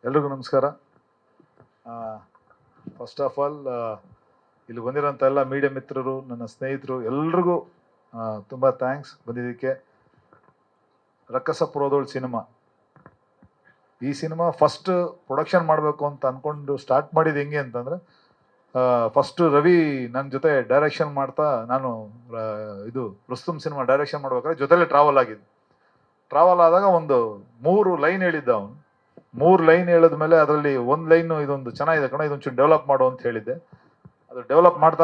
ಎಲ್ರಿಗೂ ನಮಸ್ಕಾರ. First of all ಇಲ್ಲಿ ಬಂದಿರೋಂಥ ಎಲ್ಲ ಮೀಡಿಯಾ ಮಿತ್ರರು, ನನ್ನ ಸ್ನೇಹಿತರು ಎಲ್ರಿಗೂ ತುಂಬ ಥ್ಯಾಂಕ್ಸ್ ಬಂದಿದ್ದಕ್ಕೆ. ರಕ್ಕಸಪುರದೋಳ್ ಸಿನಿಮಾ, ಈ ಸಿನಿಮಾ ಫಸ್ಟ್ ಪ್ರೊಡಕ್ಷನ್ ಮಾಡಬೇಕು ಅಂತ ಅಂದ್ಕೊಂಡು ಸ್ಟಾರ್ಟ್ ಮಾಡಿದ್ದು ಹೆಂಗೆ ಅಂತಂದರೆ, ಫಸ್ಟು ರವಿ ನನ್ನ ಜೊತೆ ಡೈರೆಕ್ಷನ್ ಮಾಡ್ತಾ, ನಾನು ಇದು ರುಸ್ತುಮ್ ಸಿನಿಮಾ ಡೈರೆಕ್ಷನ್ ಮಾಡ್ಬೇಕಾದ್ರೆ ಜೊತೆಲೇ ಟ್ರಾವೆಲ್ ಆದಾಗ ಒಂದು 3 ಲೈನ್ ಹೇಳಿದ್ದ ಅವನು. 3 ಲೈನ್ ಹೇಳಿದ್ಮೇಲೆ ಅದರಲ್ಲಿ ಒಂದು ಲೈನು ಇದೊಂದು ಚೆನ್ನಾಗಿದೆ ಕಣ, ಇದೊಂಚೂರು ಡೆವಲಪ್ ಮಾಡು ಅಂತ ಹೇಳಿದ್ದೆ. ಅದು ಡೆವಲಪ್ ಮಾಡ್ತಾ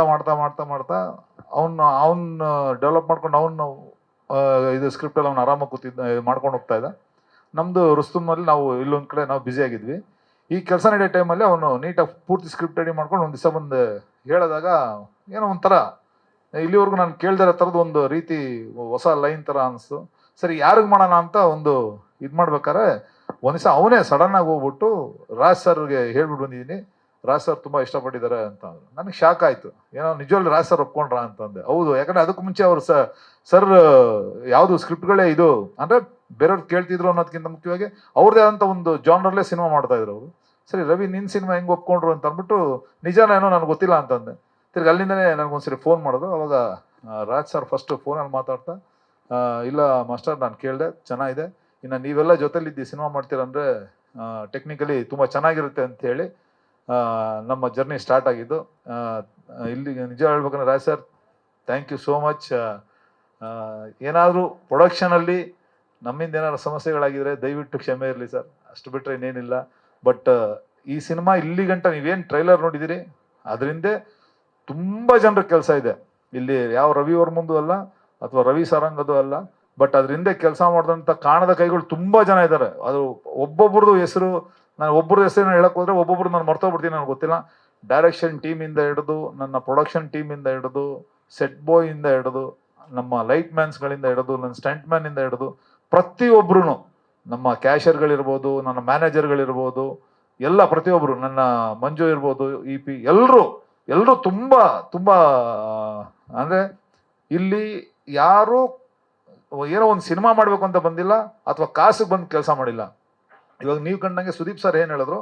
ಅವನು ಡೆವಲಪ್ ಮಾಡ್ಕೊಂಡು ಅವನು ಇದು ಸ್ಕ್ರಿಪ್ಟಲ್ಲಿ ಅವ್ನು ಆರಾಮಾಗಿ ಮಾಡ್ಕೊಂಡು ಹೋಗ್ತಾ ಇದ್ದ. ನಮ್ಮದು ರುಸ್ತುಮಲ್ಲಿ ನಾವು ಇಲ್ಲೊಂದು ಕಡೆ ನಾವು ಬ್ಯುಸಿ ಆಗಿದ್ವಿ. ಈ ಕೆಲಸ ನಡೆಯೋ ಟೈಮಲ್ಲಿ ಅವನು ನೀಟಾಗಿ ಪೂರ್ತಿ ಸ್ಕ್ರಿಪ್ಟ್ ರೆಡಿ ಮಾಡ್ಕೊಂಡು ಒಂದು ದಿವಸ ಬಂದು ಹೇಳಿದಾಗ ಏನೋ ಒಂಥರ ಇಲ್ಲಿವರೆಗೂ ನಾನು ಕೇಳ್ದಿರೋ ಥರದ್ದು ಒಂದು ರೀತಿ ಹೊಸ ಲೈನ್ ಥರ ಅನಿಸ್ತು. ಸರಿ, ಯಾರಿಗೆ ಮಾಡೋಣ ಅಂತ ಒಂದು ಇದು ಮಾಡ್ಬೇಕಾದ್ರೆ ಒಂದು ದಿವಸ ಅವನೇ ಸಡನ್ನಾಗಿ ಹೋಗ್ಬಿಟ್ಟು ರಾಜ್ ಸರ್ಗೆ ಹೇಳ್ಬಿಟ್ಟು ಬಂದಿದ್ದೀನಿ, ರಾಜ್ ಸರ್ ತುಂಬ ಇಷ್ಟಪಟ್ಟಿದ್ದಾರೆ ಅಂತ ಅಂದರು. ನನಗೆ ಶಾಕ್ ಆಯಿತು, ಏನೋ ನಿಜವಾಗ್ಲೂ ರಾಜ್ ಸರ್ ಒಪ್ಕೊಂಡ್ರ ಅಂತಂದೆ. ಹೌದು, ಯಾಕಂದರೆ ಅದಕ್ಕೂ ಮುಂಚೆ ಅವರು ಸರ್ ಯಾವುದು ಸ್ಕ್ರಿಪ್ಟ್ಗಳೇ ಇದು ಅಂದರೆ ಬೇರೆಯವ್ರು ಕೇಳ್ತಿದ್ರು ಅನ್ನೋದಕ್ಕಿಂತ ಮುಖ್ಯವಾಗಿ ಅವ್ರದ್ದೇ ಆದಂಥ ಒಂದು ಜಾನರಲ್ಲೇ ಸಿನಿಮಾ ಮಾಡ್ತಾ ಇದ್ರು ಅವರು. ಸರಿ, ರವಿ ನಿನ್ನ ಸಿನಿಮಾ ಹೆಂಗೆ ಒಪ್ಕೊಂಡ್ರು ಅಂತ ಅಂದ್ಬಿಟ್ಟು ನಿಜಾನೇನೋ ನನಗೆ ಗೊತ್ತಿಲ್ಲ ಅಂತಂದೆ. ತಿರ್ಗಿ ಅಲ್ಲಿಂದನೇ ನನಗೊಂದ್ಸರಿ ಫೋನ್ ಮಾಡಿದ್ರು. ಅವಾಗ ರಾಜ್ ಸರ್ ಫಸ್ಟ್ ಫೋನಲ್ಲಿ ಮಾತಾಡ್ತಾ, ಇಲ್ಲ ಮಾಸ್ಟರ್, ನಾನು ಕೇಳಿದೆ, ಚೆನ್ನಾಗಿದೆ, ಇನ್ನು ನೀವೆಲ್ಲ ಜೊತೆಲಿದ್ದು ಸಿನಿಮಾ ಮಾಡ್ತೀರಂದರೆ ಟೆಕ್ನಿಕಲಿ ತುಂಬ ಚೆನ್ನಾಗಿರುತ್ತೆ ಅಂತ ಹೇಳಿ ನಮ್ಮ ಜರ್ನಿ ಸ್ಟಾರ್ಟ್ ಆಗಿದ್ದು. ಇಲ್ಲಿ ನಿಜ ಹೇಳ್ಬೇಕಂದ್ರೆ Raj sir, thank you so much. ಏನಾದರೂ ಪ್ರೊಡಕ್ಷನಲ್ಲಿ ನಮ್ಮಿಂದ ಏನಾದ್ರು ಸಮಸ್ಯೆಗಳಾಗಿದ್ರೆ ದಯವಿಟ್ಟು ಕ್ಷಮೆ ಇರಲಿ ಸರ್, ಅಷ್ಟು ಬಿಟ್ಟರೆ ಇನ್ನೇನಿಲ್ಲ. ಬಟ್ ಈ ಸಿನಿಮಾ ಇಲ್ಲಿ ಗಂಟ ನೀವೇನು ಟ್ರೈಲರ್ ನೋಡಿದ್ದೀರಿ ಅದರಿಂದ ತುಂಬ ಜನರ ಕೆಲಸ ಇದೆ. ಇಲ್ಲಿ ಯಾವ ರವಿ ವರ್ಮಂದು ಅಲ್ಲ ಅಥವಾ ರವಿ ಸಾರಂಗದು ಅಲ್ಲ, ಬಟ್ ಅದರಿಂದ ಕೆಲಸ ಮಾಡಿದಂಥ ಕಾಣದ ಕೈಗಳು ತುಂಬ ಜನ ಇದ್ದಾರೆ. ಅದು ಒಬ್ಬೊಬ್ರದ್ದು ಹೆಸರು, ನಾನು ಒಬ್ಬರ ಹೆಸರು ಹೇಳಕ್ ಹೋದ್ರೆ ಒಬ್ಬೊಬ್ರು ನಾನು ಮರ್ತೋಗ್ಬಿಡ್ತೀನಿ, ನನಗೆ ಗೊತ್ತಿಲ್ಲ. ಡೈರೆಕ್ಷನ್ ಟೀಮಿಂದ ಹಿಡಿದು, ನನ್ನ ಪ್ರೊಡಕ್ಷನ್ ಟೀಮಿಂದ ಹಿಡಿದು, ಸೆಟ್ ಬಾಯ್ ಇಂದ ಹಿಡಿದು, ನಮ್ಮ ಲೈಟ್ ಮ್ಯಾನ್ಸ್ಗಳಿಂದ ಹಿಡಿದು, ನನ್ನ ಸ್ಟಂಟ್ ಮ್ಯಾನ್ ಇಂದ ಹಿಡಿದು ಪ್ರತಿಯೊಬ್ರು, ನಮ್ಮ ಕ್ಯಾಶರ್ಗಳಿರ್ಬೋದು, ನನ್ನ ಮ್ಯಾನೇಜರ್ಗಳಿರ್ಬೋದು, ಎಲ್ಲ ಪ್ರತಿಯೊಬ್ಬರು, ನನ್ನ ಮಂಜು ಇರ್ಬೋದು, EP, ಎಲ್ಲರೂ ತುಂಬ ಅಂದರೆ ಇಲ್ಲಿ ಯಾರು ಏನೋ ಒಂದು ಸಿನಿಮಾ ಮಾಡಬೇಕು ಅಂತ ಬಂದಿಲ್ಲ ಅಥವಾ ಕಾಸಿಗೆ ಬಂದು ಕೆಲಸ ಮಾಡಿಲ್ಲ. ಇವಾಗ ನೀವು ಕಂಡಂಗೆ ಸುದೀಪ್ ಸರ್ ಏನು ಹೇಳಿದ್ರು,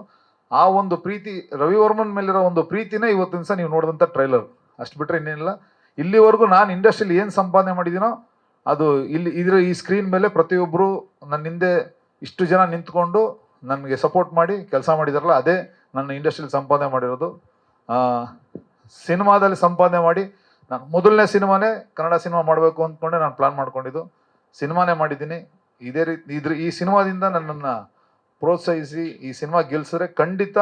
ಆ ಒಂದು ಪ್ರೀತಿ, ರವಿವರ್ಮನ್ ಮೇಲಿರೋ ಒಂದು ಪ್ರೀತಿನೇ ಇವತ್ತಿನ ದಿವಸ ನೀವು ನೋಡಿದಂಥ ಟ್ರೈಲರ್, ಅಷ್ಟು ಬಿಟ್ಟರೆ ಇನ್ನೇನಿಲ್ಲ. ಇಲ್ಲಿವರೆಗೂ ನಾನು ಇಂಡಸ್ಟ್ರಿಯಲ್ಲಿ ಏನು ಸಂಪಾದನೆ ಮಾಡಿದ್ದೀನೋ ಅದು ಈ ಸ್ಕ್ರೀನ್ ಮೇಲೆ ಪ್ರತಿಯೊಬ್ಬರು ನನ್ನ ಹಿಂದೆ ಇಷ್ಟು ಜನ ನಿಂತ್ಕೊಂಡು ನನಗೆ ಸಪೋರ್ಟ್ ಮಾಡಿ ಕೆಲಸ ಮಾಡಿದಾರಲ್ಲ, ಅದೇ ನನ್ನ ಇಂಡಸ್ಟ್ರಿಯಲ್ಲಿ ಸಂಪಾದನೆ ಮಾಡಿರೋದು. ಸಿನಿಮಾದಲ್ಲಿ ಸಂಪಾದನೆ ಮಾಡಿ, ನಾನು ಮೊದಲನೇ ಸಿನಿಮಾನೇ ಕನ್ನಡ ಸಿನಿಮಾ ಮಾಡಬೇಕು ಅಂದ್ಕೊಂಡೆ ನಾನು ಪ್ಲಾನ್ ಮಾಡ್ಕೊಂಡಿದ್ದು, ಸಿನಿಮಾನೇ ಮಾಡಿದ್ದೀನಿ. ಇದೇ ರೀತಿ ಈ ಸಿನಿಮಾದಿಂದ ನನ್ನನ್ನು ಪ್ರೋತ್ಸಾಹಿಸಿ ಈ ಸಿನಿಮಾ ಗೆಲ್ಸಿದ್ರೆ ಖಂಡಿತ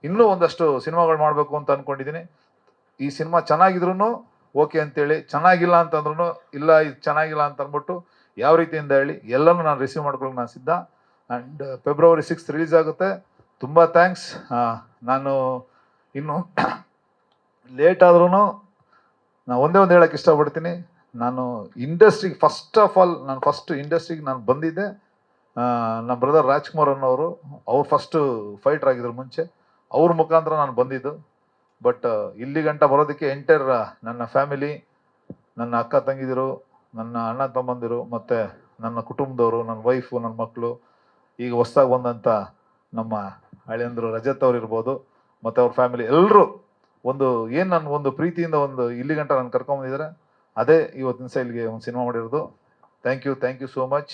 ಇನ್ನೂ ಒಂದಷ್ಟು ಸಿನಿಮಾಗಳು ಮಾಡಬೇಕು ಅಂತ ಅಂದ್ಕೊಂಡಿದ್ದೀನಿ. ಈ ಸಿನಿಮಾ ಚೆನ್ನಾಗಿದ್ರು ಓಕೆ ಅಂತೇಳಿ, ಚೆನ್ನಾಗಿಲ್ಲ ಅಂತಂದ್ರೂ ಇಲ್ಲ ಇದು ಚೆನ್ನಾಗಿಲ್ಲ ಅಂತ ಅಂದ್ಬಿಟ್ಟು ಯಾವ ರೀತಿಯಿಂದ ಹೇಳಿ ಎಲ್ಲನೂ ನಾನು ರಿಸೀವ್ ಮಾಡ್ಕೊಳ್ಳೋಕೆ ನಾನು ಸಿದ್ಧ. ಆ್ಯಂಡ್ February 6th ರಿಲೀಸ್ ಆಗುತ್ತೆ. ತುಂಬ ಥ್ಯಾಂಕ್ಸ್. ನಾನು ಇನ್ನು ಲೇಟ್ ಆದ್ರೂ ನಾನು ಒಂದೇ ಹೇಳೋಕ್ಕೆ ಇಷ್ಟಪಡ್ತೀನಿ. ನಾನು ಇಂಡಸ್ಟ್ರಿಗೆ ಫಸ್ಟ್ ಆಫ್ ಆಲ್ ಇಂಡಸ್ಟ್ರಿಗೆ ನಾನು ಬಂದಿದ್ದೆ ನಮ್ಮ ಬ್ರದರ್ ರಾಜ್ಕುಮಾರ್ ಅನ್ನೋರು. ಅವ್ರು ಫಸ್ಟು ಫೈಟ್ರ್ ಆಗಿದ್ರು ಮುಂಚೆ, ಅವ್ರ ಮುಖಾಂತರ ನಾನು ಬಂದಿದ್ದು. ಬಟ್ ಇಲ್ಲಿ ಗಂಟ ಬರೋದಕ್ಕೆ ಎಂಟೈರ್ ನನ್ನ ಫ್ಯಾಮಿಲಿ, ನನ್ನ ಅಕ್ಕ ತಂಗಿದಿರು, ನನ್ನ ಅಣ್ಣ ತಮ್ಮಂದಿರು, ಮತ್ತು ನನ್ನ ಕುಟುಂಬದವರು, ನನ್ನ ವೈಫು, ನನ್ನ ಮಕ್ಕಳು, ಈಗ ಹೊಸ್ದಾಗಿ ಬಂದಂಥ ನಮ್ಮ ಹಳೆಯಂದರು ರಜತ್ ಅವ್ರು ಇರ್ಬೋದು, ಮತ್ತು ಅವ್ರ ಫ್ಯಾಮಿಲಿ ಎಲ್ಲರೂ ಏನು ನನ್ನ ಒಂದು ಪ್ರೀತಿಯಿಂದ ಇಲ್ಲಿ ಗಂಟ ನಾನು ಕರ್ಕೊಂಬಂದಿದ್ದಾರೆ. ಅದೇ ಇವತ್ತಿನ ದಿವಸ ಇಲ್ಲಿಗೆ ಒಂದು ಸಿನಿಮಾ ಮಾಡಿರೋದು. Thank you so much.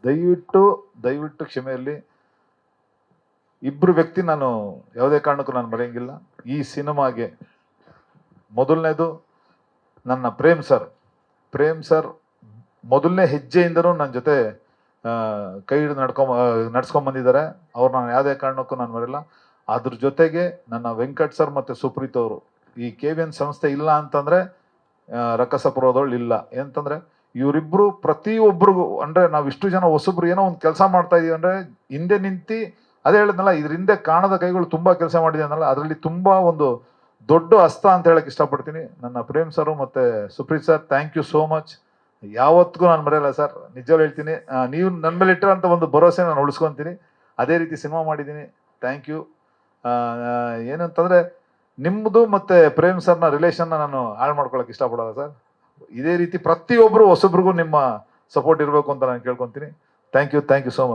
ದಯವಿಟ್ಟು ಕ್ಷಮೆ ಇರಲಿ. ಇಬ್ಬರು ವ್ಯಕ್ತಿ ನಾನು ಯಾವುದೇ ಕಾರಣಕ್ಕೂ ನಾನು ಮರೆಯಂಗಿಲ್ಲ ಈ ಸಿನಿಮಾಗೆ. ಮೊದಲನೇದು ನನ್ನ ಪ್ರೇಮ್ ಸರ್ ಮೊದಲನೇ ಹೆಜ್ಜೆಯಿಂದನೂ ನನ್ನ ಜೊತೆ ಕೈ ಹಿಡಿದು ನಡ್ಸ್ಕೊಂಬಂದಿದ್ದಾರೆ. ಅವ್ರು ನಾನು ಯಾವುದೇ ಕಾರಣಕ್ಕೂ ನಾನು ಮರೆಯಲ್ಲ. ಅದ್ರ ಜೊತೆಗೆ ನನ್ನ ವೆಂಕಟ್ ಸರ್ ಮತ್ತು ಸುಪ್ರೀತ್ ಅವರು, ಈ KVN ಸಂಸ್ಥೆ ಇಲ್ಲ ಅಂತಂದರೆ ರಕ್ಕಸಪುರದವಳು ಇಲ್ಲ. ಏನಂತಂದರೆ ಇವರಿಬ್ಬರು ಪ್ರತಿಯೊಬ್ಬರಿಗೂ, ಅಂದರೆ ನಾವು ಇಷ್ಟು ಜನ ಹೊಸಬ್ರು ಏನೋ ಒಂದು ಕೆಲಸ ಮಾಡ್ತಾ ಇದೀವಿ ಅಂದರೆ ಹಿಂದೆ ನಿಂತು, ಅದೇ ಹೇಳಿದ್ನಲ್ಲ, ಇದ್ರ ಹಿಂದೆ ಕಾಣದ ಕೈಗಳು ತುಂಬ ಕೆಲಸ ಮಾಡಿದೆ ಅನ್ನಲ್ಲ, ಅದರಲ್ಲಿ ತುಂಬ ಒಂದು ದೊಡ್ಡ ಹಸ್ತ ಅಂತ ಹೇಳಕ್ಕೆ ಇಷ್ಟಪಡ್ತೀನಿ. ನನ್ನ ಪ್ರೇಮ್ ಸರು ಮತ್ತು Suprith sir, thank you so much. ಯಾವತ್ತಿಗೂ ನಾನು ಮರೆಯಲ್ಲ ಸರ್, ನಿಜವಾಗ್ಲೂ ಹೇಳ್ತೀನಿ. ನೀವು ನನ್ನ ಮೇಲೆ ಇಟ್ಟಿರೋಂಥ ಒಂದು ಭರವಸೆ ನಾನು ಉಳಿಸ್ಕೊತೀನಿ. ಅದೇ ರೀತಿ ಸಿನಿಮಾ ಮಾಡಿದ್ದೀನಿ. Thank you. ಏನಂತಂದರೆ ನಿಮ್ಮದು ಮತ್ತು ಪ್ರೇಮ್ ಸರ್ನ ರಿಲೇಷನ್ನ ನಾನು ಹಾಳು ಮಾಡ್ಕೊಳಕ್ಕೆ ಇಷ್ಟಪಡೋಲ್ಲ ಸರ್. ಇದೇ ರೀತಿ ಪ್ರತಿಯೊಬ್ಬರು ಹೊಸಬ್ರಿಗೂ ನಿಮ್ಮ ಸಪೋರ್ಟ್ ಇರಬೇಕು ಅಂತ ನಾನು ಕೇಳ್ಕೊತೀನಿ. Thank you so much.